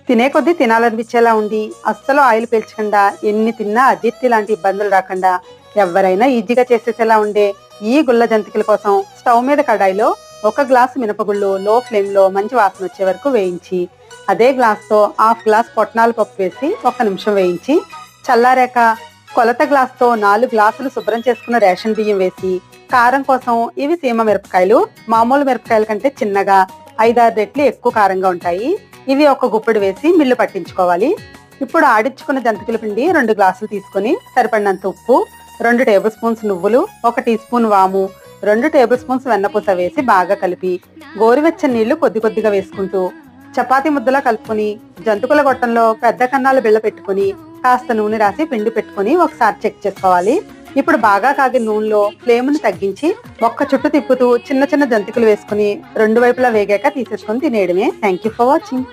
తినే కొద్దీ తినాలనిపించేలా ఉండి అస్సలు ఆయిల్ పీల్చకుండా ఎన్ని తిన్నా అజీర్తి లాంటి ఇబ్బందులు రాకుండా ఎవరైనా ఈజీగా చేసేసేలా ఉండే ఈ గుల్ల జంతికల కోసం స్టవ్ మీద కడాయిలో 1 గ్లాసు మినపగుళ్ళు లో ఫ్లేమ్ లో మంచి వాసన వచ్చే వరకు వేయించి, అదే గ్లాస్ తో 1/2 గ్లాస్ పొట్నాల పప్పు వేసి 1 నిమిషం వేయించి, చల్లారాక కొలత గ్లాస్ తో 4 గ్లాసులు శుభ్రం చేసుకున్న రేషన్ బియ్యం వేసి, కారం కోసం ఇవి సీమ మిరపకాయలు, మామూలు మిరపకాయల కంటే చిన్నగా 5-6 రెట్లు ఎక్కువ కారంగా ఉంటాయి. ఇవి 1 గుప్పెడు వేసి మిల్లు పట్టించుకోవాలి. ఇప్పుడు ఆడించుకున్న జంతికల పిండి 2 గ్లాసులు తీసుకొని సరిపడినంత ఉప్పు, 2 టేబుల్ స్పూన్స్ నువ్వులు, 1 టీ స్పూన్ వాము, 2 టేబుల్ స్పూన్స్ వెన్నపూస వేసి బాగా కలిపి గోరువెచ్చని నీళ్లు కొద్ది కొద్దిగా వేసుకుంటూ చపాతీ ముద్దలా కలుపుకొని జంతికల గొట్టంలో పెద్ద కన్నాలు బిళ్ళ పెట్టుకుని కాస్త నూనె రాసి పిండి పెట్టుకుని ఒకసారి చెక్ చేసుకోవాలి. ఇప్పుడు బాగా కాగిన నూనెలో ఫ్లేమ్ని తగ్గించి ఒక్క చుట్టు తిప్పుతూ చిన్న చిన్న జంతికలు వేసుకుని 2 వైపులా వేగాక తీసేసుకొని తినేయడమే. Thank you for watching.